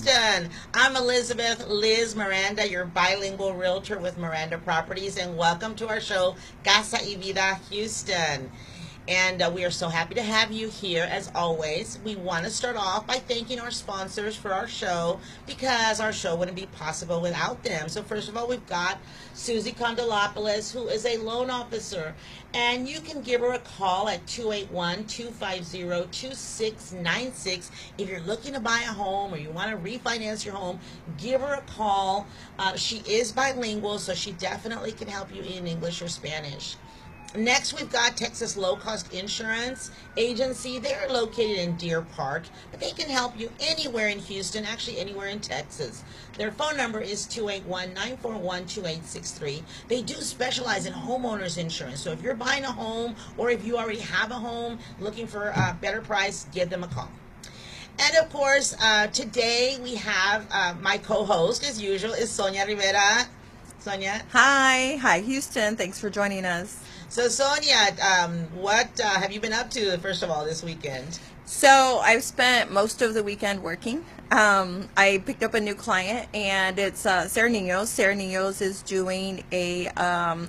Houston. I'm Elizabeth Liz Miranda, your bilingual realtor with Miranda Properties, and welcome to our show, Casa, Vida, Houston. And we are so happy to have you here as always. We want to start off by thanking our sponsors for our show because our show wouldn't be possible without them. So first of all, we've got Susie Condolopoulos, who is a loan officer. And you can give her a call at 281-250-2696. If you're looking to buy a home or you want to refinance your home, give her a call. She is bilingual, so she definitely can help you in English or Spanish. Next, we've got Texas Low Cost Insurance Agency. They're located in Deer Park, but they can help you anywhere in Houston, actually anywhere in Texas. Their phone number is 281-941-2863. They do specialize in homeowners insurance. So if you're buying a home or if you already have a home looking for a better price, give them a call. And of course, today we have my co-host, as usual, is Sonia Rivera. Sonia. Hi, Houston. Thanks for joining us. So Sonia, what have you been up to, first of all, this weekend? So I've spent most of the weekend working. I picked up a new client, and it's Sarah Niños. Sarah Niños is doing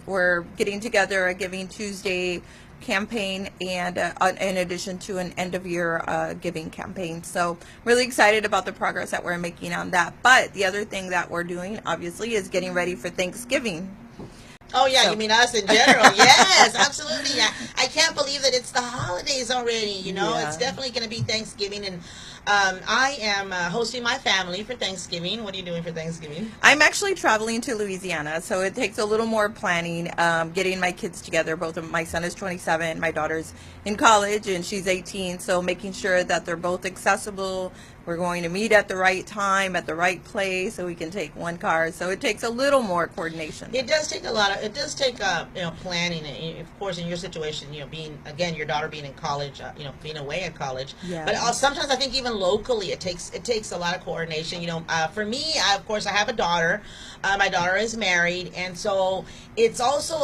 we're getting together a Giving Tuesday campaign, and in addition to an end-of-year giving campaign. So really excited about the progress that we're making on that. But the other thing that we're doing, obviously, is getting ready for Thanksgiving. Oh, yeah, you mean us in general. Yes, absolutely. I can't believe that it's the holidays already, Yeah. It's definitely going to be Thanksgiving, and I am hosting my family for Thanksgiving. What are you doing for Thanksgiving? I'm actually traveling to Louisiana, so it takes a little more planning, getting my kids together. Both of my son is 27, my daughter's in college, and she's 18, so making sure that they're both accessible. We're going to meet at the right time, at the right place, so we can take one car. So it takes a little more coordination. It does take planning. Of course, in your situation, being, again, your daughter being in college, being away at college. Yeah. But sometimes I think even locally, it takes a lot of coordination. For me, of course, I have a daughter. My daughter is married, and so it's also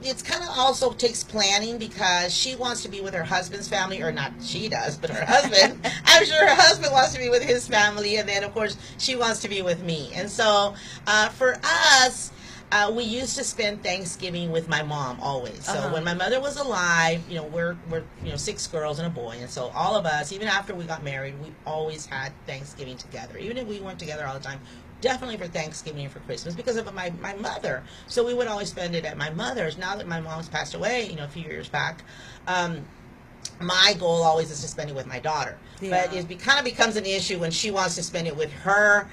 it's kind of also takes planning because she wants to be with her husband's family, or not she does, but her husband. I'm sure her husband wants to be with his family, and then of course she wants to be with me. And so for us, we used to spend Thanksgiving with my mom always. So when my mother was alive, we're 6 girls and a boy, and so all of us, even after we got married, we always had Thanksgiving together, even if we weren't together all the time. Definitely for Thanksgiving and for Christmas because of my mother. So we would always spend it at my mother's. Now that my mom's passed away, a few years back, my goal always is to spend it with my daughter. Yeah. But it kind of becomes an issue when she wants to spend it with her.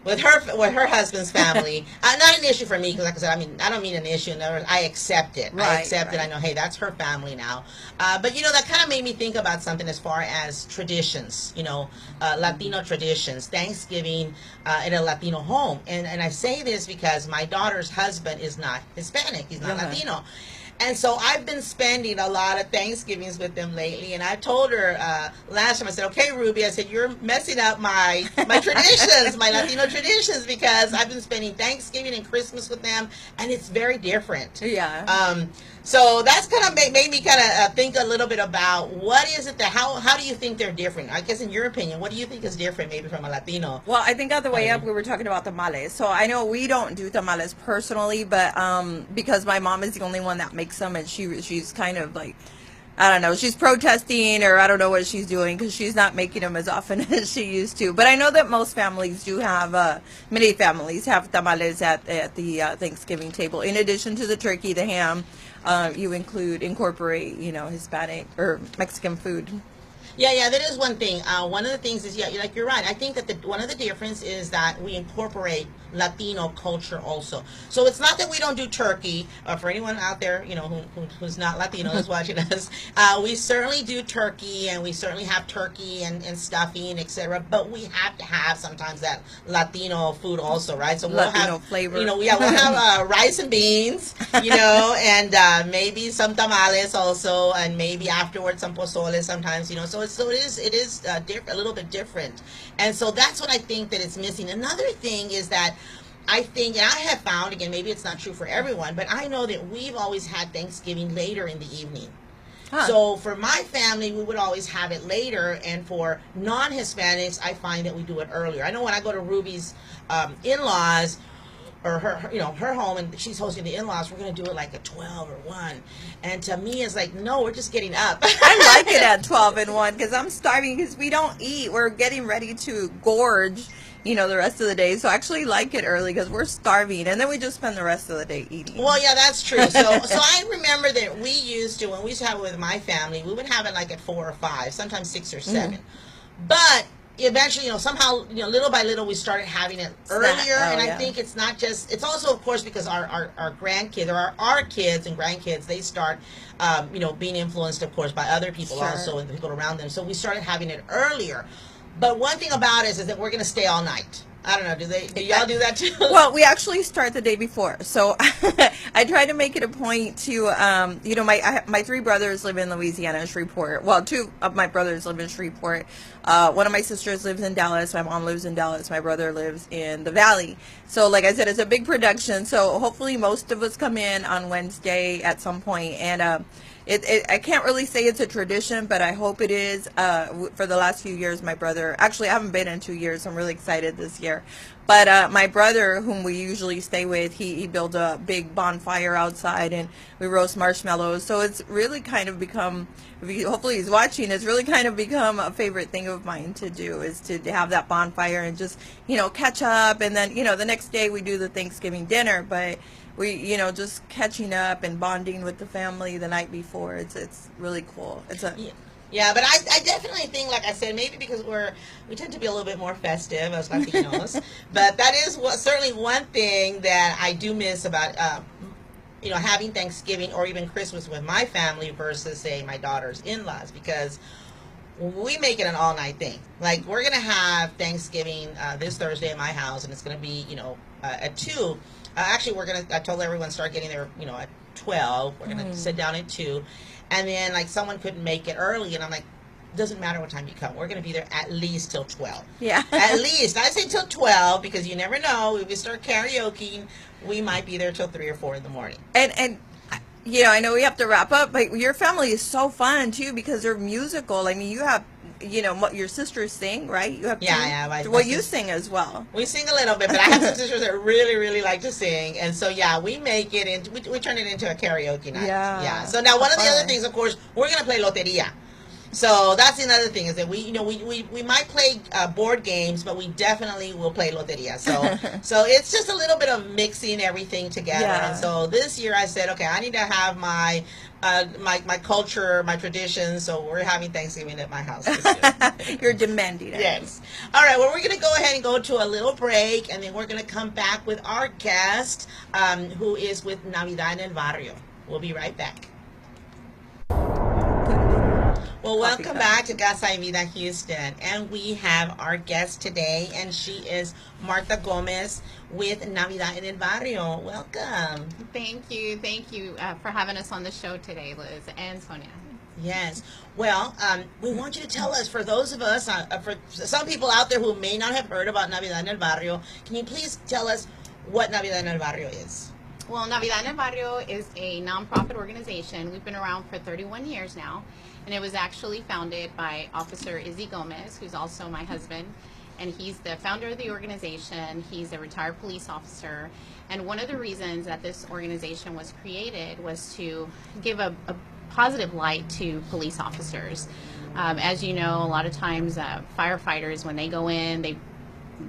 With her husband's family. Not an issue for me, because like I said, I don't mean an issue. In other words, I accept it. Right, I accept it. I know, hey, that's her family now. But that kind of made me think about something as far as traditions. Latino traditions, Thanksgiving in a Latino home. And I say this because my daughter's husband is not Hispanic. He's not Latino. And so I've been spending a lot of Thanksgivings with them lately, and I told her last time, I said, okay, Ruby, I said, you're messing up my traditions, my Latino traditions, because I've been spending Thanksgiving and Christmas with them, and it's very different. Yeah. So that's kind of made me kind of think a little bit about what is it how do you think they're different? I guess in your opinion, what do you think is different maybe from a Latino? Well, I think on the way up we were talking about tamales. So I know we don't do tamales personally, but because my mom is the only one that makes them, and she's kind of like, I don't know, she's protesting, or I don't know what she's doing, because she's not making them as often as she used to. But I know that most families do have, many families have tamales at the Thanksgiving table. In addition to the turkey, the ham, you incorporate, Hispanic or Mexican food. Yeah, that is one thing. One of the things is, you're right. I think that one of the difference is that we incorporate Latino culture also. So it's not that we don't do turkey. For anyone out there, who's not Latino is watching us, we certainly do turkey, and we certainly have turkey and stuffing, etc. But we have to have sometimes that Latino food also, right? So we'll have flavor. We'll have rice and beans, and maybe some tamales also, and maybe afterwards some pozole sometimes, So it is a little bit different, and so that's what I think that it's missing. Another thing is that I think, and I have found, again, maybe it's not true for everyone, but I know that we've always had Thanksgiving later in the evening. Huh. So for my family, we would always have it later, and for non-Hispanics, I find that we do it earlier. I know when I go to Ruby's in-laws, or her home, and she's hosting the in-laws, we're going to do it like at 12 or 1. And to me, it's like, no, we're just getting up. I like it at 12 and 1 because I'm starving because we don't eat. We're getting ready to gorge, the rest of the day. So I actually like it early because we're starving. And then we just spend the rest of the day eating. Well, yeah, that's true. So I remember that we used to, when we used to have it with my family, we would have it like at 4 or 5, sometimes 6 or 7. But eventually, somehow, little by little, we started having it earlier, and I think it's not just, it's also, of course, because our grandkids, or our kids and grandkids, they start, being influenced, of course, by other people also, and the people around them, so we started having it earlier. But one thing about it is that we're going to stay all night. I don't know, do y'all do that too? Well, we actually start the day before. So I try to make it a point to, my 3 brothers live in Louisiana, Shreveport. Well, 2 of my brothers live in Shreveport. One of my sisters lives in Dallas. My mom lives in Dallas. My brother lives in the Valley. So like I said, it's a big production. So hopefully most of us come in on Wednesday at some point. And I can't really say it's a tradition, but I hope it is. For the last few years, my brother, actually I haven't been in 2 years, so I'm really excited this year. But my brother, whom we usually stay with, he built a big bonfire outside, and we roast marshmallows. So it's really kind of become, hopefully he's watching, it's really kind of become a favorite thing of mine to do, is to have that bonfire and just, catch up. And then, the next day we do the Thanksgiving dinner, but we, just catching up and bonding with the family the night before. It's really cool. Yeah, but I definitely think, like I said, maybe because we tend to be a little bit more festive as Latinos, but that is certainly one thing that I do miss about, having Thanksgiving or even Christmas with my family versus, say, my daughter's in-laws, because we make it an all-night thing. Like, we're going to have Thanksgiving this Thursday at my house, and it's going to be, at 2. Actually, I told everyone start getting there, at 12. We're going to sit down at 2. And then, like, someone couldn't make it early, and I'm like, doesn't matter what time you come. We're going to be there at least till 12. Yeah. At least. I say till 12 because you never know. If we start karaokeing, we might be there till 3 or 4 in the morning. And I know we have to wrap up, but your family is so fun, too, because they're musical. I mean, you have, what your sisters sing, right? You have you sing as well. We sing a little bit, but I have some sisters that really, really like to sing. And so, we make it into, we turn it into a karaoke night. Yeah. So now one of the other things, of course, we're going to play loteria. So that's another thing, is that we might play board games, but we definitely will play loteria. So it's just a little bit of mixing everything together. Yeah. And so this year I said, okay, I need to have my culture, my traditions. So we're having Thanksgiving at my house this year. You're demanding it. Yes. All right. Well, we're going to go ahead and go to a little break, and then we're going to come back with our guest, who is with Navidad en el Barrio. We'll be right back. Well, welcome back to Casa, Vida, Houston. And we have our guest today, and she is Martha Gomez with Navidad en el Barrio. Welcome. Thank you for having us on the show today, Liz and Sonia. Yes. Well, we want you to tell us, for those of us, for some people out there who may not have heard about Navidad en el Barrio, can you please tell us what Navidad en el Barrio is? Well, Navidad en el Barrio is a nonprofit organization. We've been around for 31 years now, and it was actually founded by Officer Izzy Gomez, who's also my husband, and he's the founder of the organization. He's a retired police officer, and one of the reasons that this organization was created was to give a positive light to police officers. As you know, a lot of times firefighters, when they go in,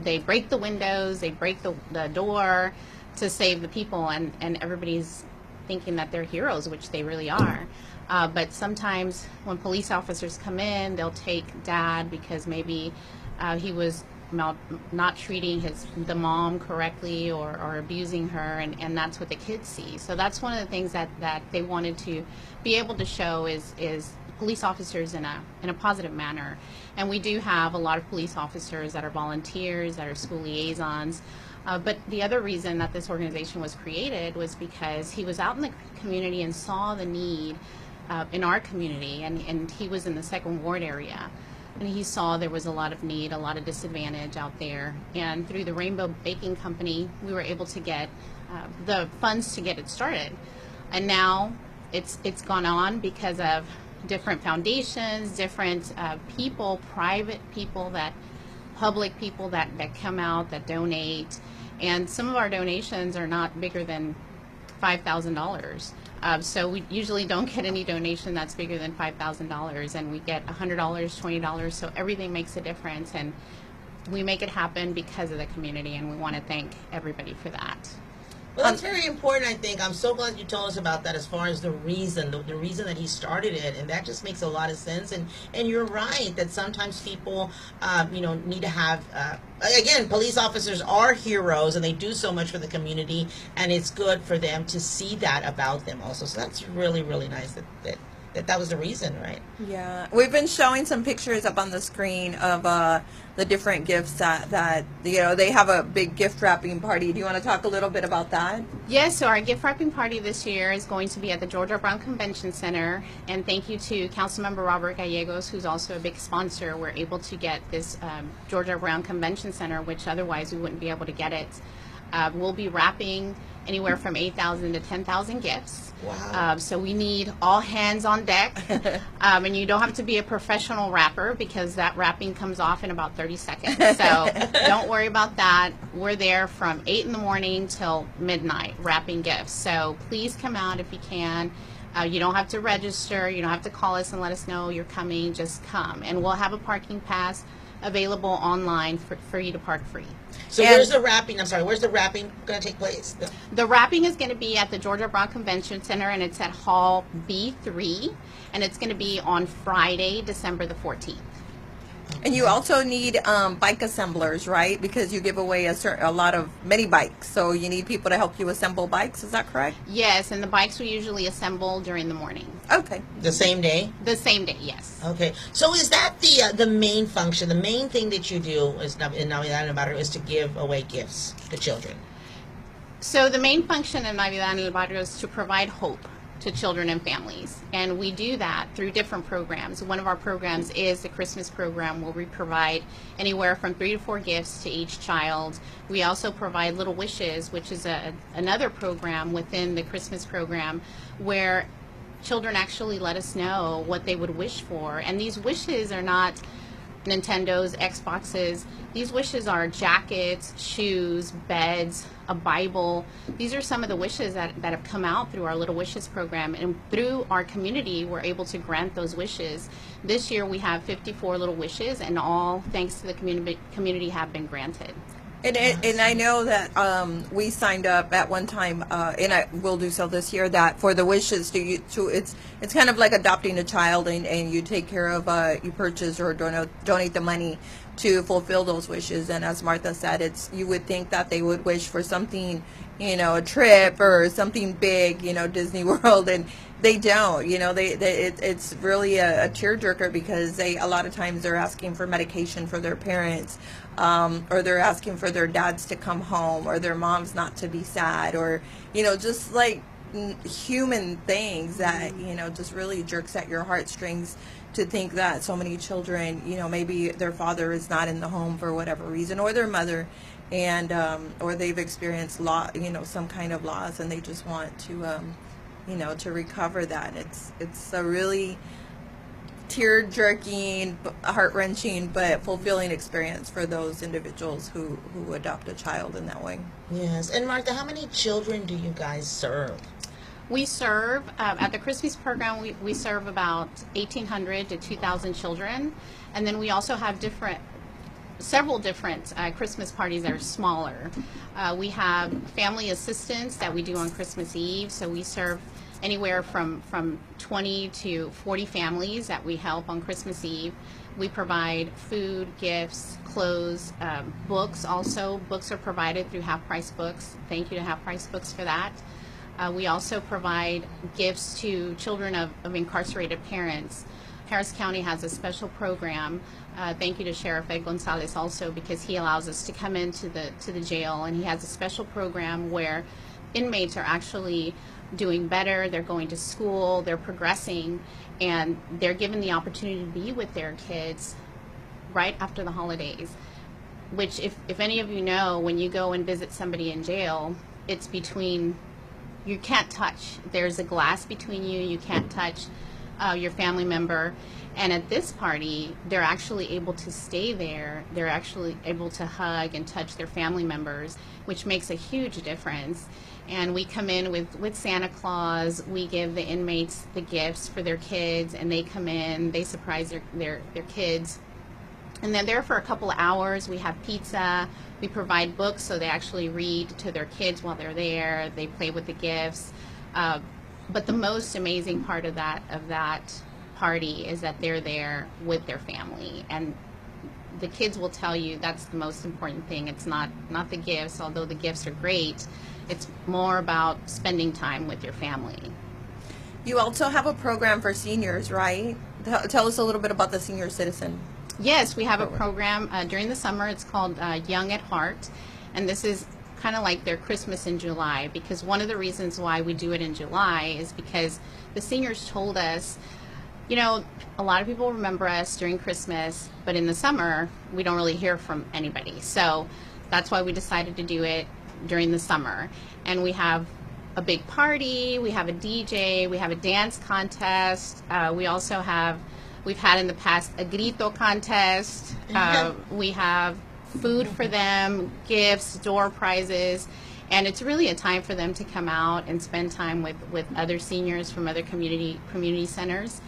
they break the windows, they break the door to save the people, and everybody's thinking that they're heroes, which they really are. But sometimes when police officers come in, they'll take dad because maybe he was not treating the mom correctly, or abusing her, and that's what the kids see. So that's one of the things that they wanted to be able to show is police officers in a positive manner. And we do have a lot of police officers that are volunteers, that are school liaisons. But the other reason that this organization was created was because he was out in the community and saw the need in our community, and he was in the Second Ward area, and he saw there was a lot of need, a lot of disadvantage out there. And through the Rainbow Baking Company, we were able to get the funds to get it started. And now it's gone on because of different foundations, different people, private people, public people that come out, that donate. And some of our donations are not bigger than $5,000. So we usually don't get any donation that's bigger than $5,000, and we get $100, $20. So everything makes a difference, and we make it happen because of the community, and we want to thank everybody for that. Well, that's very important, I think. I'm so glad you told us about that as far as the reason, the reason that he started it, and that just makes a lot of sense. And you're right that sometimes people, need to have, again, police officers are heroes, and they do so much for the community, and it's good for them to see that about them also. So that's really, really nice that was the reason, right? Yeah, we've been showing some pictures up on the screen of the different gifts that they have a big gift wrapping party. Do you want to talk a little bit about that? Yes, so our gift wrapping party this year is going to be at the Georgia Brown Convention Center, and thank you to Councilmember Robert Gallegos, who's also a big sponsor. We're able to get this Georgia Brown Convention Center, which otherwise we wouldn't be able to get it. We'll be wrapping anywhere from 8,000 to 10,000 gifts. Wow. So we need all hands on deck. And you don't have to be a professional wrapper, because that wrapping comes off in about 30 seconds. So don't worry about that. We're there from 8 in the morning till midnight wrapping gifts. So please come out if you can. You don't have to register. You don't have to call us and let us know you're coming. Just come. And we'll have a parking pass available online for you to park free. So where's the wrapping going to take place? The wrapping is going to be at the Georgia Brown Convention Center, and it's at Hall B3, and it's going to be on Friday, December the 14th. And you also need bike assemblers, right? Because you give away many bikes, so you need people to help you assemble bikes. Is that correct? Yes, and the bikes we usually assemble during the morning. Okay. The same day? The same day, yes. Okay. So is that the main function? The main thing that you do in Navidad en Barrio is to give away gifts to children? So the main function in Navidad en Barrio is to provide hope to children and families, and we do that through different programs. One of our programs is the Christmas program, where we provide anywhere from 3 to 4 gifts to each child. We also provide Little Wishes, which is another program within the Christmas program, where children actually let us know what they would wish for, and these wishes are not Nintendos, Xboxes. These wishes are jackets, shoes, beds, a Bible. These are some of the wishes that have come out through our Little Wishes program, and through our community we're able to grant those wishes. This year we have 54 Little Wishes, and all thanks to the community have been granted. And I know that we signed up at one time, and I will do so this year, that for the wishes it's kind of like adopting a child, and you take care of you purchase or donate the money to fulfill those wishes. And as Martha said, you would think that they would wish for something, a trip or something big, Disney World, and they don't. It's really a tearjerker, because a lot of times they're asking for medication for their parents, or they're asking for their dads to come home, or their moms not to be sad, or just like human things that just really jerks at your heartstrings, to think that so many children, maybe their father is not in the home for whatever reason, or their mother, and or they've experienced some kind of loss, and they just want to to recover that. It's a really tear-jerking, heart-wrenching, but fulfilling experience for those individuals who adopt a child in that way. Yes. And Martha, how many children do you guys serve? We serve, at the Christmas program, we serve about 1,800 to 2,000 children. And then we also have several different Christmas parties that are smaller. We have family assistance that we do on Christmas Eve. So we serve anywhere from 20 to 40 families that we help on Christmas Eve. We provide food, gifts, clothes, books also. Books are provided through Half Price Books. Thank you to Half Price Books for that. We also provide gifts to children of incarcerated parents. Harris County has a special program. Thank you to Sheriff Ed Gonzalez also, because he allows us to come into the jail, and he has a special program where inmates are actually doing better, they're going to school, they're progressing, and they're given the opportunity to be with their kids right after the holidays. Which, if any of you know, when you go and visit somebody in jail, it's you can't touch. There's a glass between you, you can't touch. your family member. And at this party, they're actually able to stay there. They're actually able to hug and touch their family members, which makes a huge difference. And we come in with Santa Claus. We give the inmates the gifts for their kids, and they come in, they surprise their kids. And they're there for a couple of hours. We have pizza. We provide books, so they actually read to their kids while they're there. They play with the gifts. But the most amazing part of that party is that they're there with their family, and the kids will tell you that's the most important thing. It's not the gifts, although the gifts are great. It's more about spending time with your family. You also have a program for seniors, right? Tell us a little bit about the senior citizen. Yes, we have a program during the summer. It's called Young at Heart, and this is kind of like their Christmas in July, because one of the reasons why we do it in July is because the seniors told us, you know, a lot of people remember us during Christmas, but in the summer, we don't really hear from anybody. So that's why we decided to do it during the summer. And we have a big party, we have a DJ, we have a dance contest. We also have, we've had in the past a grito contest. We have food for them, gifts, door prizes. And it's really a time for them to come out and spend time with other seniors from other community centers.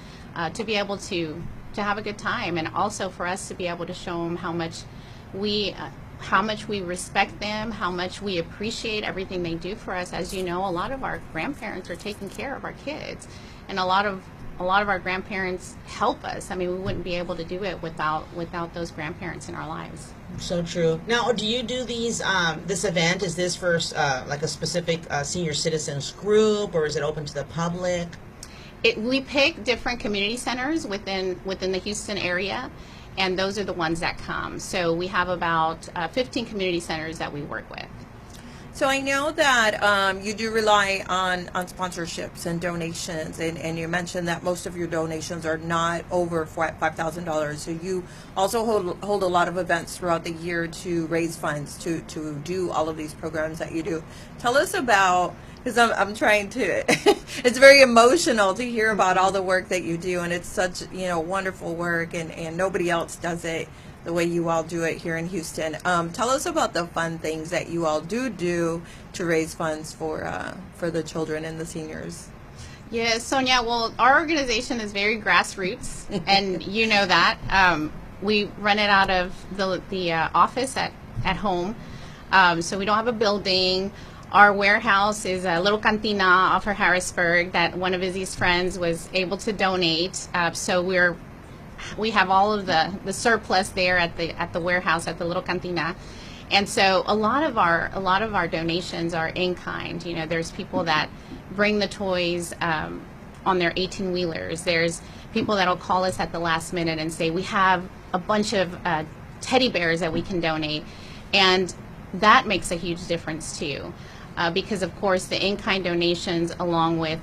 To be able to have a good time, and also for us to be able to show them how much we respect them, how much we appreciate everything they do for us. As you know, a lot of our grandparents are taking care of our kids, and a lot of our grandparents help us. I mean, we wouldn't be able to do it without those grandparents in our lives. So true. Now, do you do these this event? Is this for like a specific senior citizens group, or is it open to the public? We pick different community centers within the Houston area, and those are the ones that come. So we have about 15 community centers that we work with. So I know that you do rely on sponsorships and donations, and you mentioned that most of your donations are not over $5,000. So you also hold a lot of events throughout the year to raise funds to do all of these programs that you do. Tell us about, because I'm trying to, it's very emotional to hear about all the work that you do, and it's such, you know, wonderful work, and nobody else does it the way you all do it here in Houston. Tell us about the fun things that you all do to raise funds for the children and the seniors. Yes, Sonia, well, our organization is very grassroots, and you know that. We run it out of the office at home, so we don't have a building. Our warehouse is a little cantina off of Harrisburg that one of Izzy's friends was able to donate. So we have all of the surplus there at the warehouse at the little cantina, and so a lot of our donations are in kind. You know, there's people that bring the toys on their 18-wheelers. There's people that'll call us at the last minute and say we have a bunch of teddy bears that we can donate, and that makes a huge difference too. Because of course the in-kind donations along with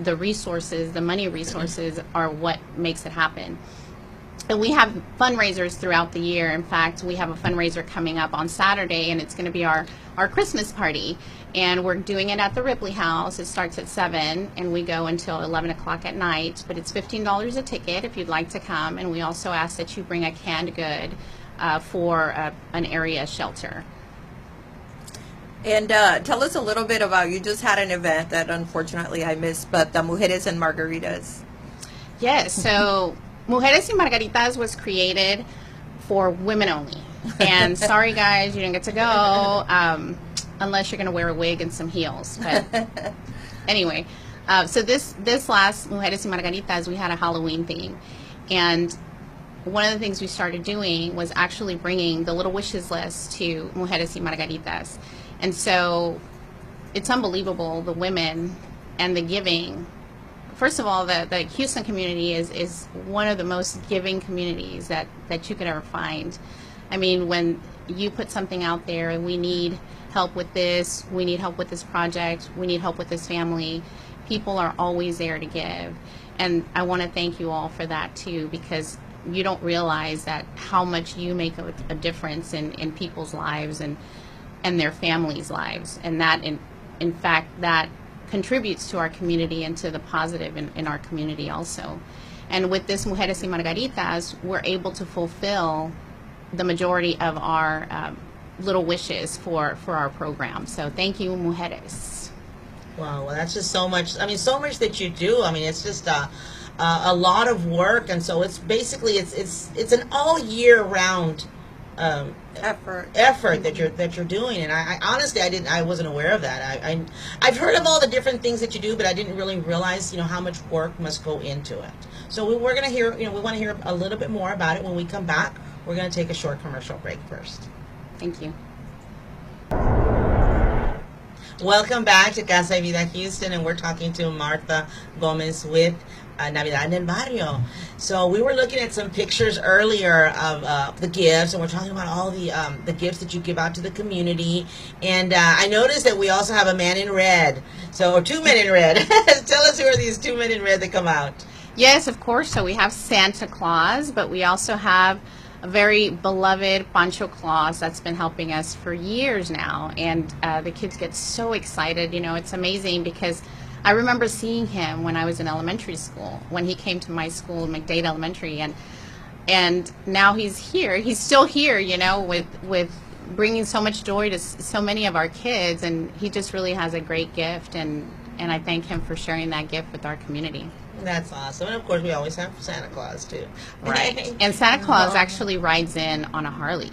the resources, the money resources, are what makes it happen. And we have fundraisers throughout the year. In fact, we have a fundraiser coming up on Saturday, and it's going to be our Christmas party. And we're doing it at the Ripley House. It starts at 7, and we go until 11 o'clock at night. But it's $15 a ticket if you'd like to come. And we also ask that you bring a canned good for an area shelter. And tell us a little bit about, you just had an event that unfortunately I missed, but the Mujeres and Margaritas. Yes, so Mujeres y Margaritas was created for women only. And sorry guys, you didn't get to go, unless you're going to wear a wig and some heels. But anyway, so this last Mujeres y Margaritas, we had a Halloween theme. And one of the things we started doing was actually bringing the Little Wishes list to Mujeres y Margaritas. And so it's unbelievable, the women and the giving. First of all, the Houston community is one of the most giving communities that you could ever find. I mean, when you put something out there, we need help with this, we need help with this project, we need help with this family, people are always there to give. And I want to thank you all for that too, because you don't realize that how much you make a difference in people's lives and their families' lives. And that, in fact, that contributes to our community and to the positive in our community also. And with this Mujeres y Margaritas, we're able to fulfill the majority of our little wishes for our program. So thank you, Mujeres. Wow, well, that's just so much. I mean, so much that you do. I mean, it's just a lot of work, and so it's basically it's an all year round effort that you're doing. And I honestly I wasn't aware of that. I've heard of all the different things that you do, but I didn't really realize how much work must go into it. So we're gonna hear we want to hear a little bit more about it when we come back. We're gonna take a short commercial break first. Thank you. Welcome back to Casa, Vida, Houston, and we're talking to Martha Gomez with Navidad en el Barrio. So we were looking at some pictures earlier of the gifts, and we're talking about all the gifts that you give out to the community. And I noticed that we also have a man in red, or two men in red. Tell us, who are these two men in red that come out? Yes, of course. So we have Santa Claus, but we also have a very beloved Pancho Claus that's been helping us for years now. And the kids get so excited. It's amazing because I remember seeing him when I was in elementary school, when he came to my school, McDade Elementary. And now he's here. He's still here, with bringing so much joy to so many of our kids. And he just really has a great gift. And I thank him for sharing that gift with our community. That's awesome. And of course, we always have Santa Claus too. Right. And Santa Claus actually rides in on a Harley.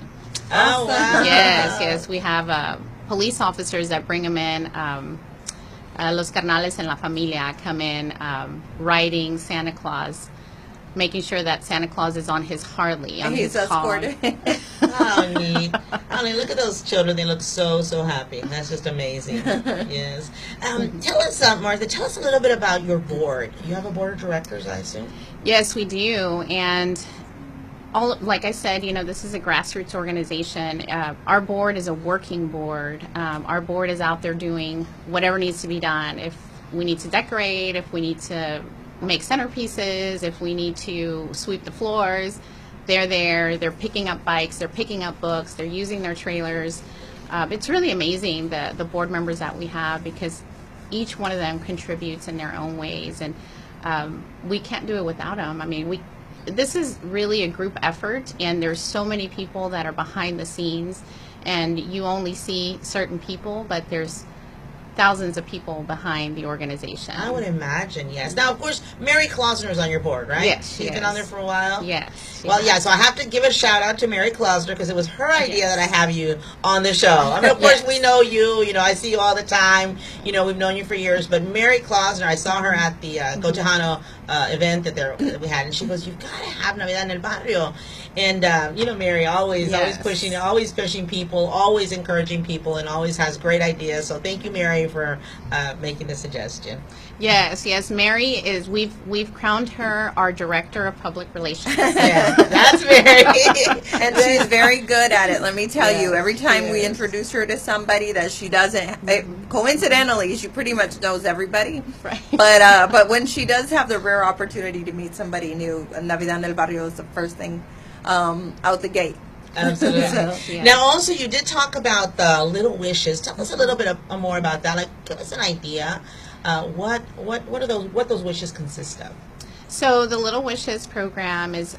Oh, wow. Yes. We have police officers that bring him in. Los carnales en la familia come in riding Santa Claus, making sure that Santa Claus is on his Harley. And he's escorted. Oh, neat. I mean, look at those children. They look so happy. That's just amazing. Yes. Tell us, Martha, tell us a little bit about your board. You have a board of directors, I assume? Yes, we do. And like I said, this is a grassroots organization. Our board is a working board. Our board is out there doing whatever needs to be done. If we need to decorate, if we need to make centerpieces, if we need to sweep the floors, they're there. They're picking up bikes, they're picking up books, they're using their trailers. It's really amazing, the board members that we have, because each one of them contributes in their own ways, and we can't do it without them. I mean, this is really a group effort, and there's so many people that are behind the scenes, and you only see certain people, but there's thousands of people behind the organization. I would imagine, yes. Now, of course, Mary Klausner is on your board, right? Yes. She's been on there for a while? Yes. Well, yeah, so I have to give a shout out to Mary Klausner, because it was her idea that I have you on the show. I mean, of course, we know you. I see you all the time. We've known you for years. But Mary Klausner, I saw her at the Cotejano event that we had, and she goes, "You've got to have Navidad en el Barrio." And, Mary always pushing people, always encouraging people, and always has great ideas. So thank you, Mary, for making the suggestion. Yes. Mary is, we've crowned her our director of public relations. Yeah, that's Mary. And she's very good at it, let me tell you. Every time we introduce her to somebody that she doesn't, coincidentally, she pretty much knows everybody. Right. But when she does have the rare opportunity to meet somebody new, Navidad en el Barrio is the first thing out the gate. Absolutely. Yeah. Now, also, you did talk about the Little Wishes. Tell us a little bit more about that. Like, give us an idea. What those wishes consist of? So the Little Wishes program is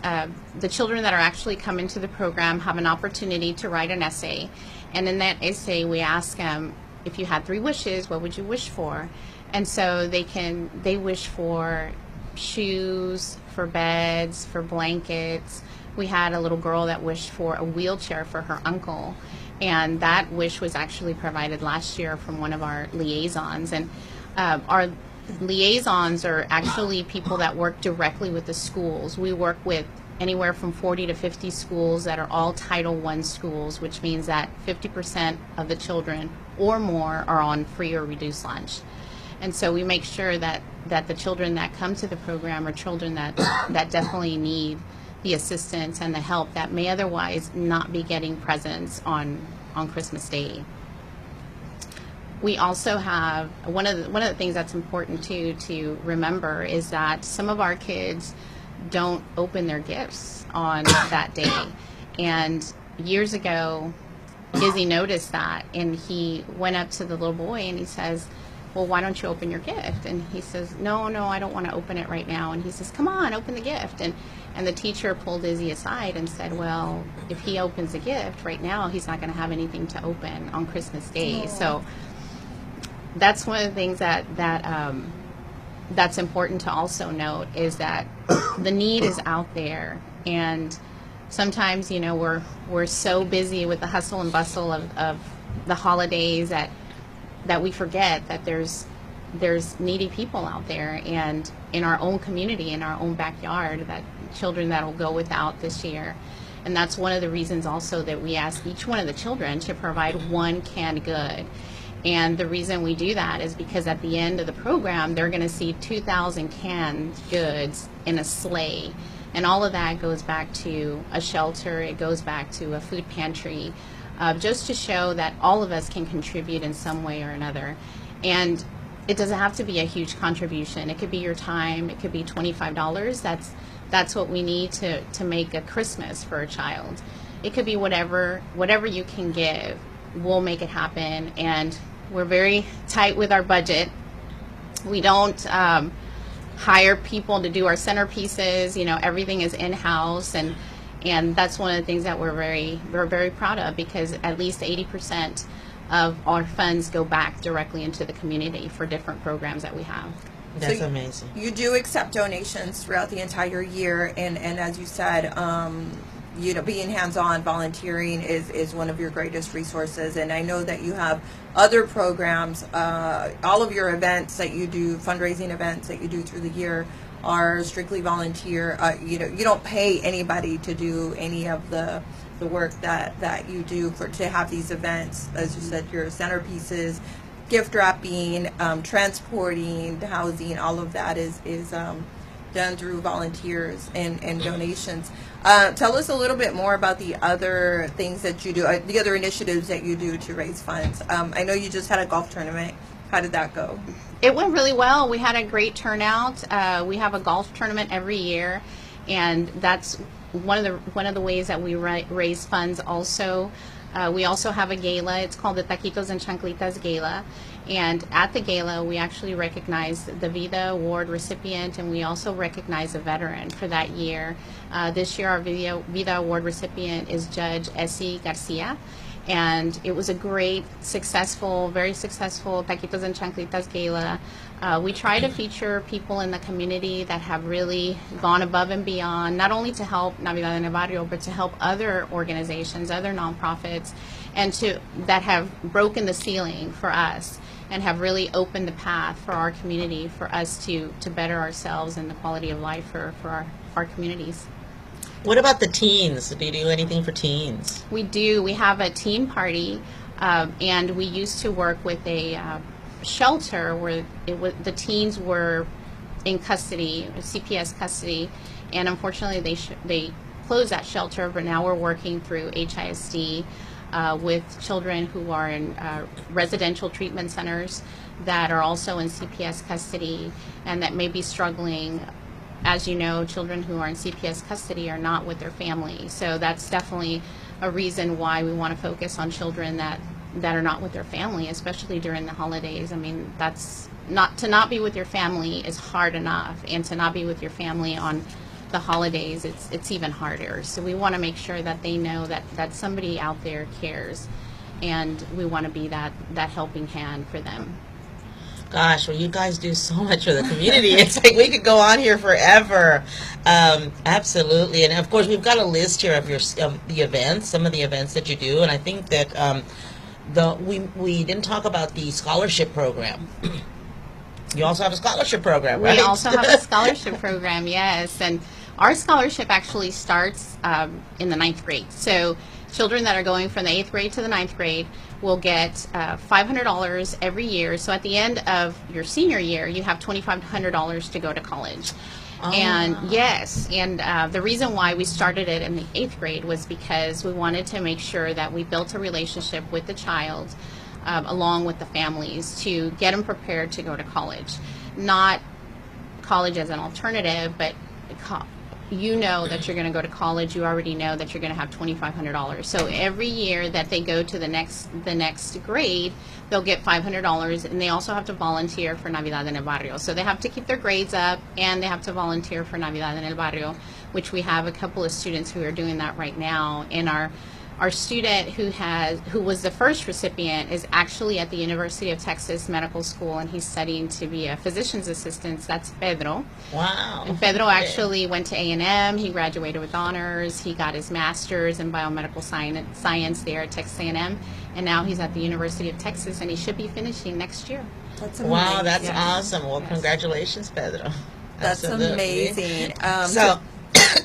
the children that are actually coming to the program have an opportunity to write an essay, and in that essay we ask them, if you had 3 wishes, what would you wish for? And so they wish for shoes, for beds, for blankets. We had a little girl that wished for a wheelchair for her uncle, and that wish was actually provided last year from one of our liaisons. And our liaisons are actually people that work directly with the schools. We work with anywhere from 40 to 50 schools that are all Title I schools, which means that 50% of the children or more are on free or reduced lunch. And so we make sure that the children that come to the program are children that definitely need the assistance and the help that may otherwise not be getting presents on Christmas Day. We also have one of the things that's important to remember is that some of our kids don't open their gifts on that day. And years ago, Izzy noticed that, and he went up to the little boy and he says, well, why don't you open your gift? And he says, no, I don't want to open it right now. And he says, come on, open the gift. And the teacher pulled Izzy aside and said, well, if he opens a gift right now, he's not going to have anything to open on Christmas Day. So that's one of the things that's important to also note, is that the need is out there. And sometimes, you know, we're so busy with the hustle and bustle of the holidays that we forget that there's needy people out there, and in our own community, in our own backyard, that children that will go without this year. And that's one of the reasons also that we ask each one of the children to provide one canned good. And the reason we do that is because at the end of the program, they're going to see 2,000 canned goods in a sleigh. And all of that goes back to a shelter, it goes back to a food pantry, just to show that all of us can contribute in some way or another. And it doesn't have to be a huge contribution. It could be your time, it could be $25. That's what we need to make a Christmas for a child. It could be whatever you can give. We'll make it happen. And we're very tight with our budget. We don't hire people to do our centerpieces. You know, everything is in-house, and that's one of the things that we're very proud of, because at least 80% of our funds go back directly into the community for different programs that we have. That's amazing. You do accept donations throughout the entire year, and as you said, you know, being hands-on, volunteering is one of your greatest resources. And I know that you have other programs. All of your events that you do, fundraising events that you do through the year, are strictly volunteer. You know, you don't pay anybody to do any of the work that you do to have these events. As you said, your centerpieces, gift wrapping, transporting, housing, all of that is done through volunteers and donations. Tell us a little bit more about the other things that you do, the other initiatives that you do to raise funds. I know you just had a golf tournament. How did that go? It went really well. We had a great turnout. We have a golf tournament every year, and that's one of the ways that we raise funds. Also, we also have a gala. It's called the Taquitos and Chanclitas Gala. And at the gala, we actually recognize the Vida Award recipient, and we also recognize a veteran for that year. This year, our Vida Award recipient is Judge Essie Garcia. And it was a great, very successful Taquitos and Chanclitas Gala. We try to feature people in the community that have really gone above and beyond, not only to help Navidad en el Barrio, but to help other organizations, other nonprofits, and that have broken the ceiling for us and have really opened the path for our community, for us to better ourselves and the quality of life for our communities. What about the teens? Do you do anything for teens? We do. We have a teen party, and we used to work with a shelter where the teens were in custody, CPS custody, and unfortunately they closed that shelter. But now we're working through HISD with children who are in residential treatment centers that are also in CPS custody and that may be struggling. As you know, children who are in CPS custody are not with their family. So that's definitely a reason why we want to focus on children that are not with their family, especially during the holidays. I mean, to not be with your family is hard enough, and to not be with your family on the holidays, it's even harder. So we want to make sure that they know that somebody out there cares, and we want to be that helping hand for them. Gosh, well, you guys do so much for the community. It's like we could go on here forever. Absolutely. And of course, we've got a list here of the events, some of the events that you do. And I think that we didn't talk about the scholarship program. You also have a scholarship program, right? We also have a scholarship program, yes. And our scholarship actually starts in the 9th grade. So children that are going from the 8th grade to the 9th grade will get $500 every year. So at the end of your senior year, you have $2,500 to go to college. Oh. And yes, and the reason why we started it in the 8th grade was because we wanted to make sure that we built a relationship with the child along with the families to get them prepared to go to college. Not college as an alternative, but you know that you're going to go to college, you already know that you're going to have $2,500. So every year that they go to the next grade, they'll get $500, and they also have to volunteer for Navidad en el Barrio. So they have to keep their grades up, and they have to volunteer for Navidad en el Barrio, which we have a couple of students who are doing that right now. And our student who was the first recipient is actually at the University of Texas Medical School, and he's studying to be a physician's assistant. That's Pedro. Wow. And Pedro actually went to A&M. He graduated with honors. He got his master's in biomedical science there at Texas A&M, and now he's at the University of Texas, and he should be finishing next year. That's amazing. Wow, that's awesome. Well, congratulations, Pedro. That's amazing. So,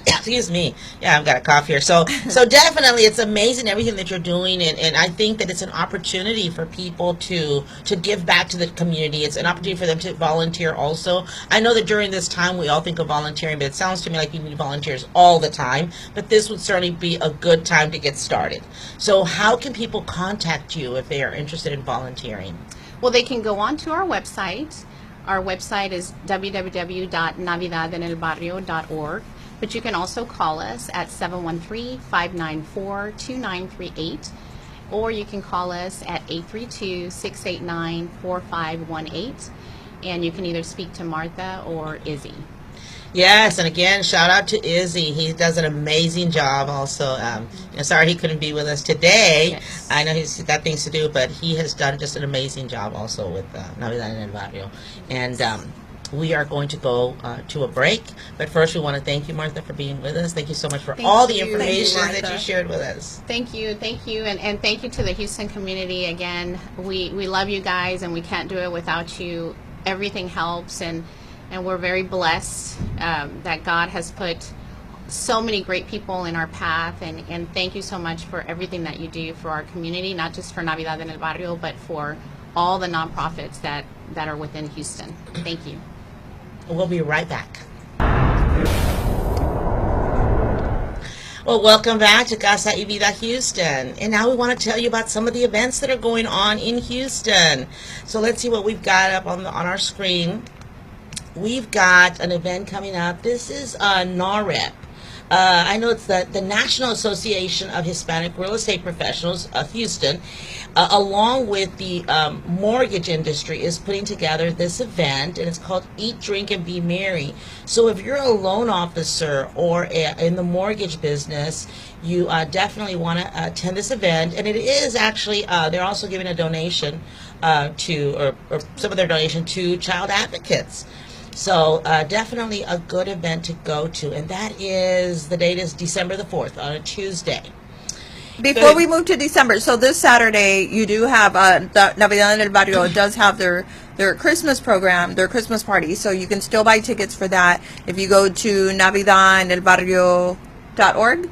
excuse me. Yeah, I've got a cough here. So definitely, it's amazing everything that you're doing, and I think that it's an opportunity for people to give back to the community. It's an opportunity for them to volunteer also. I know that during this time we all think of volunteering, but it sounds to me like you need volunteers all the time. But this would certainly be a good time to get started. So how can people contact you if they are interested in volunteering? Well, they can go on to our website. Our website is www.navidadenelbarrio.org. But you can also call us at 713-594-2938, or you can call us at 832-689-4518, and you can either speak to Martha or Izzy. Yes, and again, shout out to Izzy. He does an amazing job also. Sorry he couldn't be with us today. Yes. I know he's got things to do, but he has done just an amazing job also with Navidad en el Barrio. And we are going to go to a break, but first we want to thank you, Martha, for being with us. Thank you so much for all the information that you shared with us. Thank you, and thank you to the Houston community. Again, we love you guys, and we can't do it without you. Everything helps, and we're very blessed that God has put so many great people in our path, and thank you so much for everything that you do for our community, not just for Navidad en el Barrio, but for all the nonprofits that are within Houston. Thank you. We'll be right back. Well, welcome back to Casa y Vida Houston. And now we want to tell you about some of the events that are going on in Houston. So let's see what we've got up on our screen. We've got an event coming up. This is NAREP. I know it's the National Association of Hispanic Real Estate Professionals of Houston, along with the mortgage industry, is putting together this event, and it's called Eat, Drink, and Be Merry. So if you're a loan officer or in the mortgage business, you definitely want to attend this event. And it is actually, they're also giving a donation or some of their donation to child advocates. So definitely a good event to go to, and the date is December the 4th on a Tuesday. Before we move to December, so this Saturday you do have the Navidad en el Barrio does have their Christmas program, their Christmas party, so you can still buy tickets for that if you go to navidadenelbarrio.org.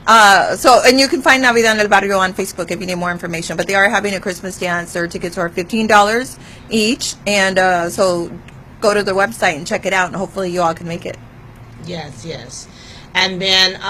And you can find Navidad en el Barrio on Facebook if you need more information, but they are having a Christmas dance. Their tickets are $15 each, and so go to their website and check it out, and hopefully you all can make it. Yes. And then,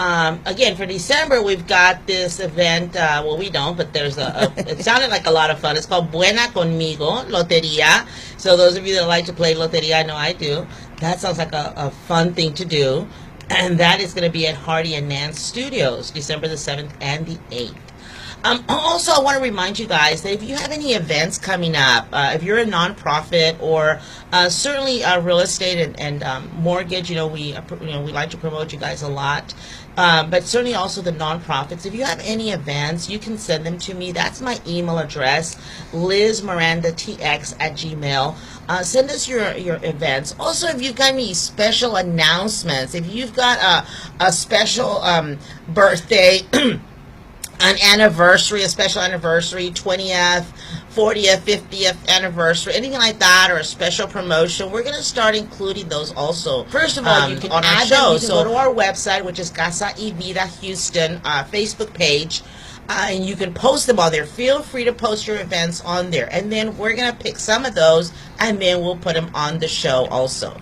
again, for December, we've got this event. Well, we don't, but there's it sounded like a lot of fun. It's called Buena Conmigo, Loteria. So those of you that like to play Loteria, I know I do. That sounds like a fun thing to do. And that is going to be at Hardy and Nance Studios, December the 7th and the 8th. Also, I want to remind you guys that if you have any events coming up, if you're a nonprofit or certainly real estate and mortgage, we like to promote you guys a lot. But certainly also the nonprofits. If you have any events, you can send them to me. That's my email address, lizmirandatx@gmail. Send us your events. Also, if you've got any special announcements, if you've got a special birthday. An anniversary, a special anniversary, 20th, 40th, 50th anniversary, anything like that, or a special promotion, we're going to start including those also. First of all, you can on our show. So go to our website, which is Casa y Vida Houston Facebook page, and you can post them on there. Feel free to post your events on there, and then we're going to pick some of those, and then we'll put them on the show also.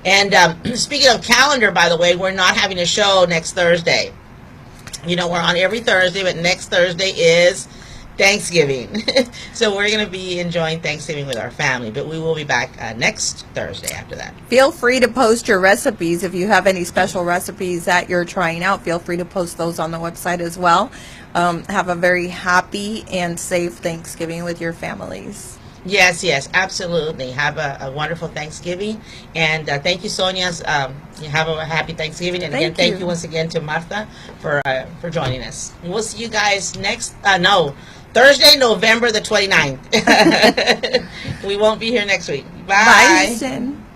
And speaking of calendar, by the way, we're not having a show next Thursday. We're on every Thursday, but next Thursday is Thanksgiving. So we're going to be enjoying Thanksgiving with our family, but we will be back next Thursday after that. Feel free to post your recipes. If you have any special recipes that you're trying out, feel free to post those on the website as well. Have a very happy and safe Thanksgiving with your families. Yes, yes, absolutely. Have a wonderful Thanksgiving. And thank you, Sonia. You have a happy Thanksgiving. And again, thank you once again to Martha for joining us. And we'll see you guys Thursday, November the 29th. We won't be here next week. Bye. Bye, Houston.